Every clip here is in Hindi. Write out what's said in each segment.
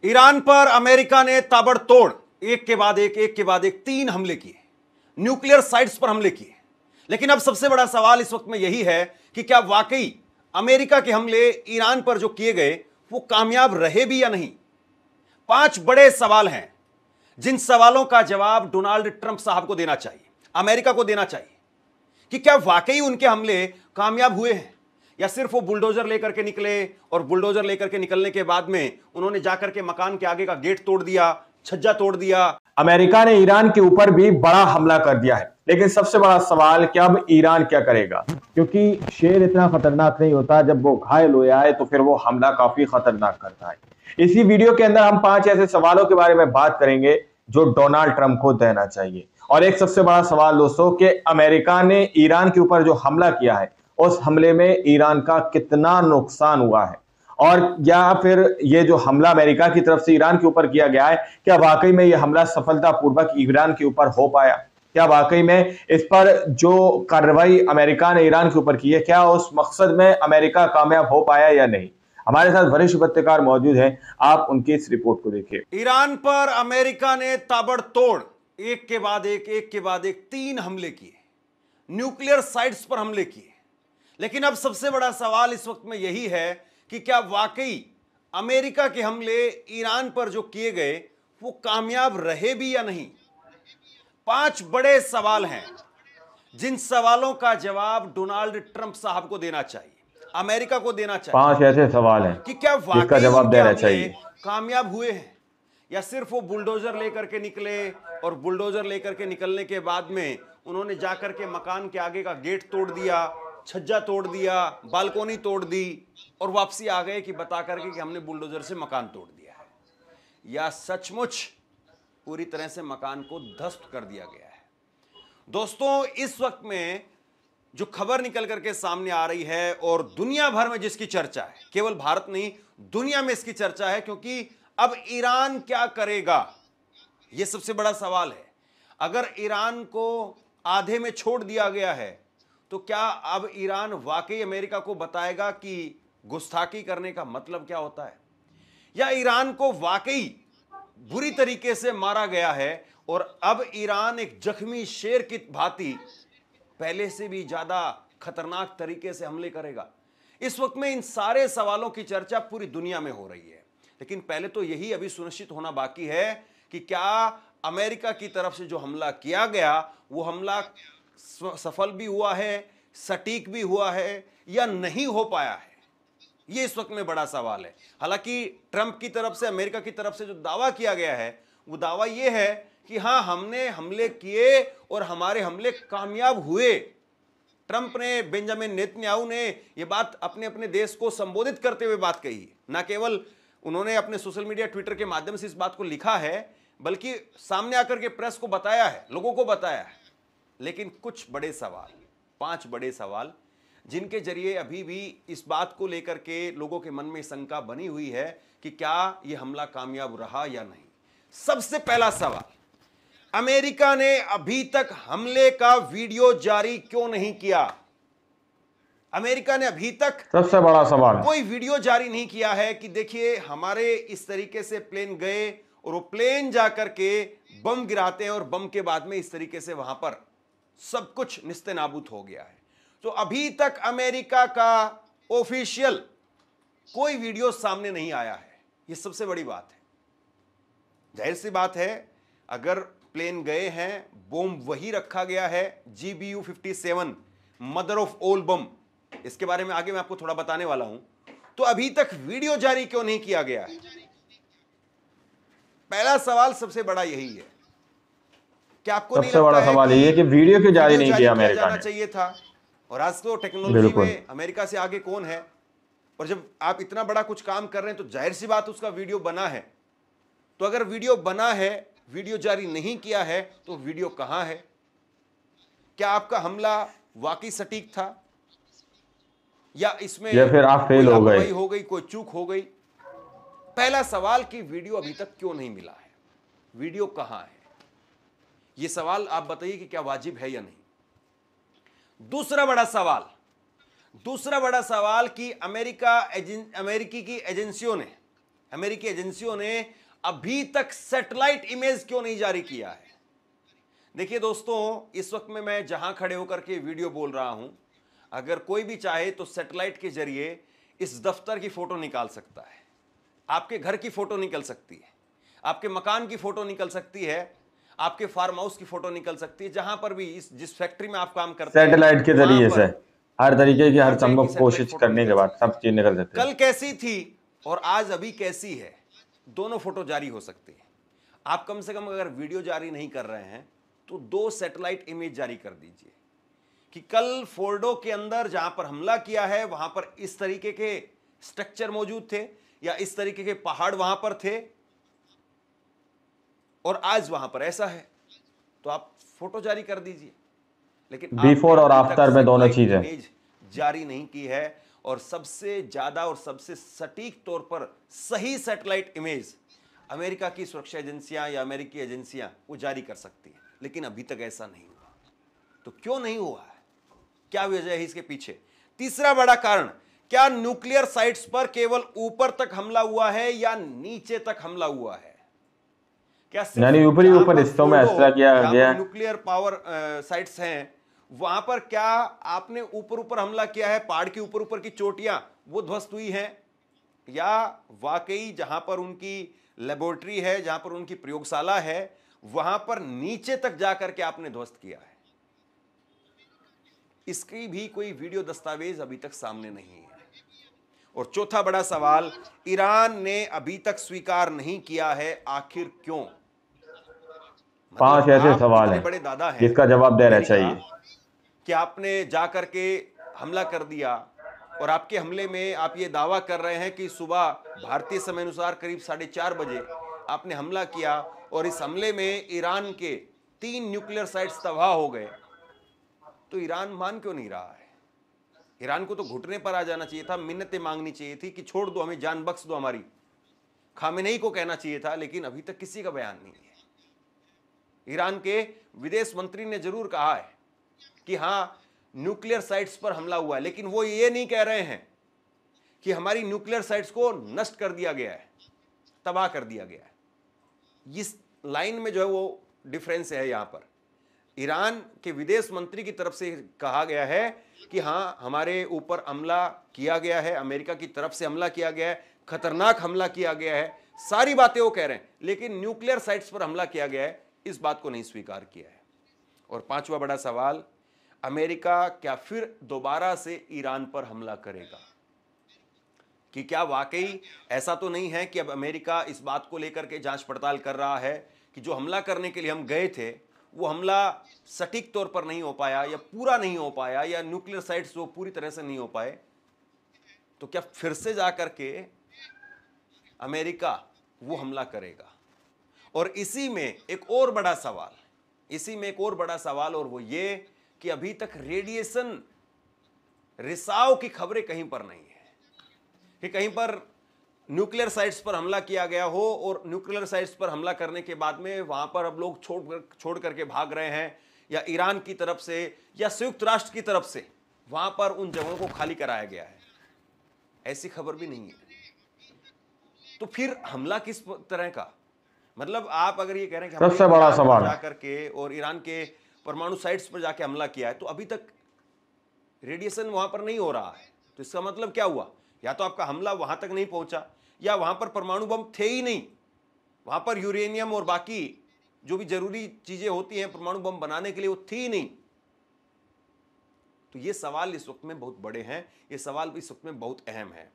ईरान पर अमेरिका ने ताबड़तोड़ एक के बाद एक 3 हमले किए, न्यूक्लियर साइट्स पर हमले किए। लेकिन अब सबसे बड़ा सवाल इस वक्त में यही है कि क्या वाकई अमेरिका के हमले ईरान पर जो किए गए वो कामयाब रहे भी या नहीं। 5 बड़े सवाल हैं जिन सवालों का जवाब डोनाल्ड ट्रंप साहब को देना चाहिए, अमेरिका को देना चाहिए कि क्या वाकई उनके हमले कामयाब हुए हैं या सिर्फ वो बुलडोजर लेकर के निकले और बुलडोजर लेकर के निकलने के बाद में उन्होंने जाकर के मकान के आगे का गेट तोड़ दिया, छज्जा तोड़ दिया। अमेरिका ने ईरान के ऊपर भी बड़ा हमला कर दिया है, लेकिन सबसे बड़ा सवाल कि अब ईरान क्या करेगा, क्योंकि शेर इतना खतरनाक नहीं होता, जब वो घायल हो जाए तो फिर वो हमला काफी खतरनाक करता है। इसी वीडियो के अंदर हम 5 ऐसे सवालों के बारे में बात करेंगे जो डोनाल्ड ट्रंप को देना चाहिए। और एक सबसे बड़ा सवाल दोस्तों कि अमेरिका ने ईरान के ऊपर जो हमला किया है उस हमले में ईरान का कितना नुकसान हुआ है, और या फिर ये जो हमला अमेरिका की तरफ से ईरान के ऊपर किया गया है, क्या वाकई में ये हमला सफलतापूर्वक ईरान के ऊपर हो पाया, क्या वाकई में इस पर जो कार्रवाई अमेरिका ने ईरान के ऊपर की है क्या उस मकसद में अमेरिका कामयाब हो पाया या नहीं। हमारे साथ वरिष्ठ पत्रकार मौजूद हैं, आप उनकी इस रिपोर्ट को देखिए। ईरान पर अमेरिका ने ताबड़तोड़ एक के बाद एक 3 हमले किए, न्यूक्लियर साइट्स पर हमले किए। लेकिन अब सबसे बड़ा सवाल इस वक्त में यही है कि क्या वाकई अमेरिका के हमले ईरान पर जो किए गए वो कामयाब रहे भी या नहीं। 5 बड़े सवाल हैं जिन सवालों का जवाब डोनाल्ड ट्रंप साहब को देना चाहिए, अमेरिका को देना चाहिए। 5 ऐसे सवाल हैं कि क्या जिसका वाकई जवाब उनके देना हमले चाहिए, कामयाब हुए हैं या सिर्फ वो बुलडोजर लेकर के निकले और बुलडोजर लेकर के निकलने के बाद में उन्होंने जाकर के मकान के आगे का गेट तोड़ दिया, छज्जा तोड़ दिया, बालकोनी तोड़ दी और वापसी आ गए कि बता करके कि हमने बुलडोजर से मकान तोड़ दिया है, या सचमुच पूरी तरह से मकान को ध्वस्त कर दिया गया है। दोस्तों, इस वक्त में जो खबर निकल करके सामने आ रही है और दुनिया भर में जिसकी चर्चा है, केवल भारत नहीं दुनिया में इसकी चर्चा है, क्योंकि अब ईरान क्या करेगा यह सबसे बड़ा सवाल है। अगर ईरान को आधे में छोड़ दिया गया है तो क्या अब ईरान वाकई अमेरिका को बताएगा कि गुस्ताखी करने का मतलब क्या होता है, या ईरान को वाकई बुरी तरीके से मारा गया है और अब ईरान एक जख्मी शेर की भांति पहले से भी ज्यादा खतरनाक तरीके से हमले करेगा। इस वक्त में इन सारे सवालों की चर्चा पूरी दुनिया में हो रही है, लेकिन पहले तो यही अभी सुनिश्चित होना बाकी है कि क्या अमेरिका की तरफ से जो हमला किया गया वो हमला सफल भी हुआ है, सटीक भी हुआ है या नहीं हो पाया है। यह इस वक्त में बड़ा सवाल है। हालांकि ट्रंप की तरफ से, अमेरिका की तरफ से जो दावा किया गया है वो दावा यह है कि हां, हमने हमले किए और हमारे हमले कामयाब हुए। ट्रंप ने, बेंजामिन नेतन्याहू ने यह बात अपने अपने देश को संबोधित करते हुए बात कही। ना केवल उन्होंने अपने सोशल मीडिया, ट्विटर के माध्यम से इस बात को लिखा है, बल्कि सामने आकर के प्रेस को बताया है, लोगों को बताया है। लेकिन कुछ बड़े सवाल, 5 बड़े सवाल जिनके जरिए अभी भी इस बात को लेकर के लोगों के मन में शंका बनी हुई है कि क्या यह हमला कामयाब रहा या नहीं। सबसे पहला सवाल, अमेरिका ने अभी तक हमले का वीडियो जारी क्यों नहीं किया। अमेरिका ने अभी तक सबसे बड़ा सवाल कोई वीडियो जारी नहीं किया है कि देखिए हमारे इस तरीके से प्लेन गए और वो प्लेन जाकर के बम गिराते हैं और बम के बाद में इस तरीके से वहां पर सब कुछ निस्तेनाबूद हो गया है। तो अभी तक अमेरिका का ऑफिशियल कोई वीडियो सामने नहीं आया है। यह सबसे बड़ी बात है। जाहिर सी बात है, अगर प्लेन गए हैं, बम वही रखा गया है, GBU-57 मदर ऑफ ऑल बम, इसके बारे में आगे मैं आपको थोड़ा बताने वाला हूं, तो अभी तक वीडियो जारी क्यों नहीं किया गया है। पहला सवाल सबसे बड़ा यही है। क्या आपको नहीं लगता बड़ा सवाल यही है कि वीडियो क्यों जारी नहीं किया अमेरिका ने। चाहिए था। और आज तो टेक्नोलॉजी में अमेरिका से आगे कौन है, और जब आप इतना बड़ा कुछ काम कर रहे हैं तो जाहिर सी बात उसका वीडियो बना है। तो अगर वीडियो बना है, वीडियो जारी नहीं किया है, तो वीडियो कहां है। क्या आपका हमला वाकई सटीक था या इसमें या फिर आप फेल हो गई, कोई चूक हो गई। पहला सवाल कि वीडियो अभी तक क्यों नहीं मिला है, वीडियो कहां है। यह सवाल आप बताइए कि क्या वाजिब है या नहीं। दूसरा बड़ा सवाल कि अमेरिकी की एजेंसियों ने अमेरिकी एजेंसियों ने अभी तक सैटेलाइट इमेज क्यों नहीं जारी किया है? देखिए दोस्तों, इस वक्त में मैं जहां खड़े होकर के वीडियो बोल रहा हूं, अगर कोई भी चाहे तो सैटेलाइट के जरिए इस दफ्तर की फोटो निकाल सकता है, आपके घर की फोटो निकल सकती है, आपके मकान की फोटो निकल सकती है, आपके फार्म हाउस की फोटो निकल सकती है, जहां पर भी जिस फैक्ट्री में आप काम करते हैं, सैटेलाइट के जरिए से हर तरीके की हर संभव की कोशिश करने के बाद सब चीज निकल सकती है। कल कैसी थी और आज अभी कैसी है, दोनों फोटो जारी हो सकती है। आप कम से कम अगर वीडियो जारी नहीं कर रहे हैं तो 2 सैटेलाइट इमेज जारी कर दीजिए कि कल फोर्डो के अंदर जहां पर हमला किया है वहां पर इस तरीके के स्ट्रक्चर मौजूद थे या इस तरीके के पहाड़ वहां पर थे और आज वहां पर ऐसा है, तो आप फोटो जारी कर दीजिए। लेकिन बिफोर और आफ्टर में दोनों चीजें इमेज जारी नहीं की है और सबसे ज्यादा और सबसे सटीक तौर पर सही सैटेलाइट इमेज अमेरिका की सुरक्षा एजेंसियां या अमेरिकी एजेंसियां वो जारी कर सकती है, लेकिन अभी तक ऐसा नहीं हुआ। तो क्यों नहीं हुआ है, क्या वजह है इसके पीछे? तीसरा बड़ा कारण, क्या न्यूक्लियर साइट्स पर केवल ऊपर तक हमला हुआ है या नीचे तक हमला हुआ है? क्या यानी ऊपर हिस्सों में असला किया गया? न्यूक्लियर पावर साइट्स हैं वहां पर क्या आपने ऊपर हमला किया है, पहाड़ के ऊपर की चोटियां वो ध्वस्त हुई हैं, या वाकई जहां पर उनकी लेबोरेटरी है, जहां पर उनकी प्रयोगशाला है, वहां पर नीचे तक जाकर के आपने ध्वस्त किया है? इसकी भी कोई वीडियो दस्तावेज अभी तक सामने नहीं है। और चौथा बड़ा सवाल, ईरान ने अभी तक स्वीकार नहीं किया है, आखिर क्यों? 5 ऐसे सवाल हैं बड़े दादा हैं जिसका जवाब देना चाहिए कि आपने जाकर के हमला कर दिया और आपके हमले में आप ये दावा कर रहे हैं कि सुबह भारतीय समय अनुसार करीब 4:30 बजे आपने हमला किया और इस हमले में ईरान के 3 न्यूक्लियर साइट्स तबाह हो गए, तो ईरान मान क्यों नहीं रहा है? ईरान को तो घुटने पर आ जाना चाहिए था, मिन्नतें मांगनी चाहिए थी कि छोड़ दो, हमें जान बख्श दो हमारी। खामेनेई को कहना चाहिए था, लेकिन अभी तक किसी का बयान नहीं है। ईरान के विदेश मंत्री ने जरूर कहा है कि हां न्यूक्लियर साइट्स पर हमला हुआ है, लेकिन वो ये नहीं कह रहे हैं कि हमारी न्यूक्लियर साइट्स को नष्ट कर दिया गया है, तबाह कर दिया गया है। इस लाइन में जो है वो डिफरेंस है। यहां पर ईरान के विदेश मंत्री की तरफ से कहा गया है कि हां हमारे ऊपर हमला किया गया है, अमेरिका की तरफ से हमला किया गया है, खतरनाक हमला किया गया है, सारी बातें वो कह रहे हैं, लेकिन न्यूक्लियर साइट्स पर हमला किया गया है इस बात को नहीं स्वीकार किया है। और 5वां बड़ा सवाल, अमेरिका क्या फिर दोबारा से ईरान पर हमला करेगा? कि क्या वाकई ऐसा तो नहीं है कि अब अमेरिका इस बात को लेकर के जांच पड़ताल कर रहा है कि जो हमला करने के लिए हम गए थे वो हमला सटीक तौर पर नहीं हो पाया या पूरा नहीं हो पाया या न्यूक्लियर साइट्स वो पूरी तरह से नहीं हो पाए, तो क्या फिर से जाकर के अमेरिका वो हमला करेगा? और इसी में एक और बड़ा सवाल, और वो ये कि अभी तक रेडिएशन रिसाव की खबरें कहीं पर नहीं है कि कहीं पर न्यूक्लियर साइट्स पर हमला किया गया हो और न्यूक्लियर साइट्स पर हमला करने के बाद में वहां पर अब लोग छोड़ करके भाग रहे हैं, या ईरान की तरफ से या संयुक्त राष्ट्र की तरफ से वहां पर उन जगहों को खाली कराया गया है, ऐसी खबर भी नहीं है। तो फिर हमला किस तरह का? मतलब आप अगर ये कह रहे हैं कि सबसे बड़ा सवाल जाकर के और ईरान के परमाणु साइट्स पर जाके हमला किया है, तो अभी तक रेडिएशन वहां पर नहीं हो रहा है, तो इसका मतलब क्या हुआ? या तो आपका हमला वहां तक नहीं पहुंचा या वहां पर परमाणु बम थे ही नहीं, वहां पर यूरेनियम और बाकी जो भी जरूरी चीजें होती हैं परमाणु बम बनाने के लिए वो थी ही नहीं। तो ये सवाल इस वक्त में बहुत बड़े हैं, ये सवाल इस वक्त में बहुत अहम है।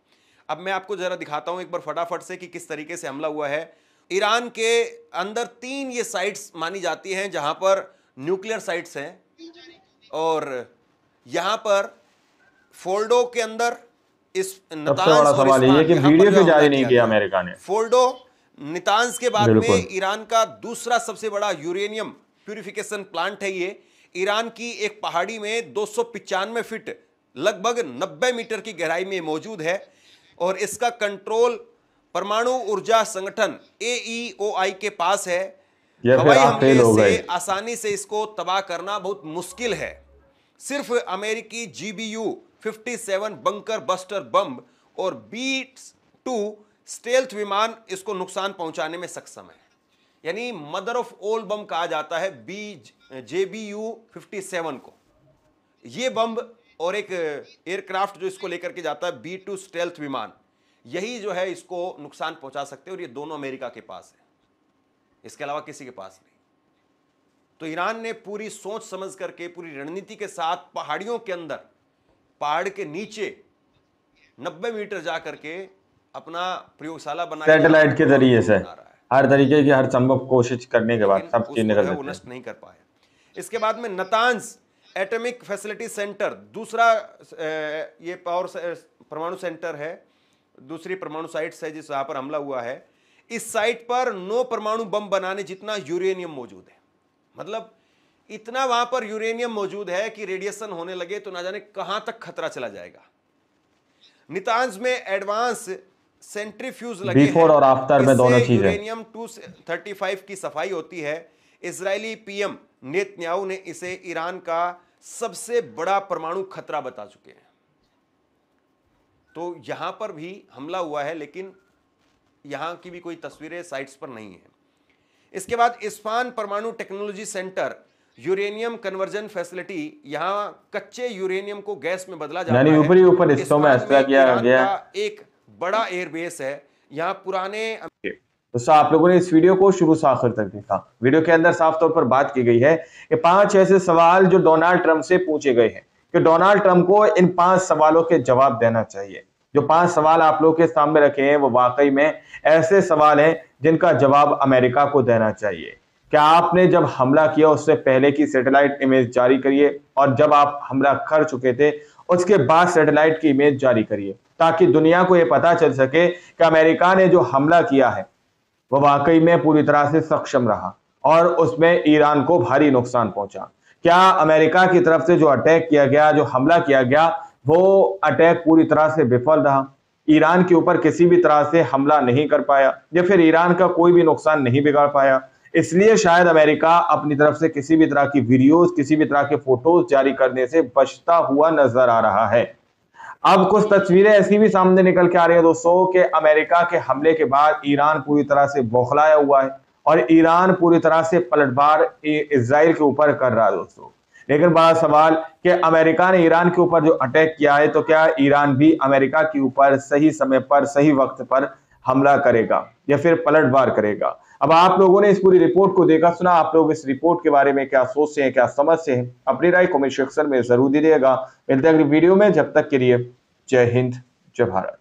अब मैं आपको जरा दिखाता हूं एक बार फटाफट से कि किस तरीके से हमला हुआ है। ईरान के अंदर 3 ये साइट्स मानी जाती हैं जहां पर न्यूक्लियर साइट्स हैं, और यहां पर फोर्डो के अंदर इस बड़ा सवाल ये कि वीडियो क्यों जारी नहीं किया अमेरिका ने? फोर्डो नितांज के बाद में ईरान का दूसरा सबसे बड़ा यूरेनियम प्यूरिफिकेशन प्लांट है। ये ईरान की एक पहाड़ी में 295 फीट लगभग 90 मीटर की गहराई में मौजूद है, और इसका कंट्रोल परमाणु ऊर्जा संगठन AEOI के पास है। हवाई हमले से आसानी से इसको तबाह करना बहुत मुश्किल है। सिर्फ अमेरिकी GBU-57 बंकर बस्टर बम और B-2 स्टेल्थ विमान इसको नुकसान पहुंचाने में सक्षम है। यानी मदर ऑफ ऑल बम कहा जाता है JBU-57 को। ये बम और एक एयरक्राफ्ट जो इसको लेकर के जाता है B-2 स्टेल्थ विमान, यही जो है इसको नुकसान पहुंचा सकते हैं, और ये दोनों अमेरिका के पास है, इसके अलावा किसी के पास नहीं। तो ईरान ने पूरी सोच समझ करके, पूरी रणनीति के साथ पहाड़ियों के अंदर, पहाड़ के नीचे 90 मीटर जा करके अपना प्रयोगशाला बनाई, सैटेलाइट के जरिए से हर तरीके की हर संभव कोशिश करने के बाद सब चीजें वो नष्ट नहीं कर पाया। इसके बाद में नातांज एटॉमिक फैसिलिटी सेंटर, दूसरा ये परमाणु सेंटर है, दूसरी परमाणु साइट्स है जिस जहां पर हमला हुआ है। इस साइट पर 9 परमाणु बम बनाने जितना यूरेनियम मौजूद है। मतलब इतना वहां पर यूरेनियम मौजूद है कि रेडिएशन होने लगे तो ना जाने कहां तक खतरा चला जाएगा। नातांज में एडवांस सेंट्रीफ्यूज लगे हैं, बिफोर और आफ्टर में दोनों चीजें। यूरेनियम 235 की सफाई होती है। इजरायली पीएम नेतन्याहू ने इसे ईरान का सबसे बड़ा परमाणु खतरा बता चुके हैं। तो यहां पर भी हमला हुआ है, लेकिन यहां की भी कोई तस्वीरें साइट्स पर नहीं है। इसके बाद इस्फान परमाणु technology centre, uranium conversion facility, यहां कच्चे यूरेनियम को गैस में बदला जाता है। ऊपरी ऊपर हिस्सों में किया गया एक बड़ा एयरबेस है यहां पुराने। दोस्तों, आप लोगों ने इस वीडियो को शुरू से आखिर तक देखा। वीडियो के अंदर साफ तौर पर बात की गई है कि 5 ऐसे सवाल जो डोनाल्ड ट्रंप से पूछे गए हैं कि डोनाल्ड ट्रंप को इन 5 सवालों के जवाब देना चाहिए। जो 5 सवाल आप लोगों के सामने रखे हैं वो वाकई में ऐसे सवाल हैं जिनका जवाब अमेरिका को देना चाहिए। क्या आपने जब हमला किया उससे पहले की सैटेलाइट इमेज जारी करिए, और जब आप हमला कर चुके थे उसके बाद सैटेलाइट की इमेज जारी करिए, ताकि दुनिया को यह पता चल सके कि अमेरिका ने जो हमला किया है वो वाकई में पूरी तरह से सक्षम रहा और उसमें ईरान को भारी नुकसान पहुंचा। क्या अमेरिका की तरफ से जो अटैक किया गया, जो हमला किया गया, वो अटैक पूरी तरह से विफल रहा? ईरान के ऊपर किसी भी तरह से हमला नहीं कर पाया, या फिर ईरान का कोई भी नुकसान नहीं बिगाड़ पाया? इसलिए शायद अमेरिका अपनी तरफ से किसी भी तरह की वीडियोस, किसी भी तरह के फोटोज जारी करने से बचता हुआ नजर आ रहा है। अब कुछ तस्वीरें ऐसी भी सामने निकल के आ रही है दोस्तों कि अमेरिका के हमले के बाद ईरान पूरी तरह से बौखलाया हुआ है और ईरान पूरी तरह से पलटवार इजराइल के ऊपर कर रहा है दोस्तों। लेकिन बड़ा सवाल कि अमेरिका ने ईरान के ऊपर जो अटैक किया है, तो क्या ईरान भी अमेरिका के ऊपर सही समय पर, सही वक्त पर हमला करेगा या फिर पलटवार करेगा? अब आप लोगों ने इस पूरी रिपोर्ट को देखा सुना, आप लोग इस रिपोर्ट के बारे में क्या सोचते हैं, क्या समझते हैं? अपनी राय कमेंट सेक्शन में जरूर दीजिएगा। मिलते हैं अगली वीडियो में, जब तक के लिए जय हिंद, जय भारत।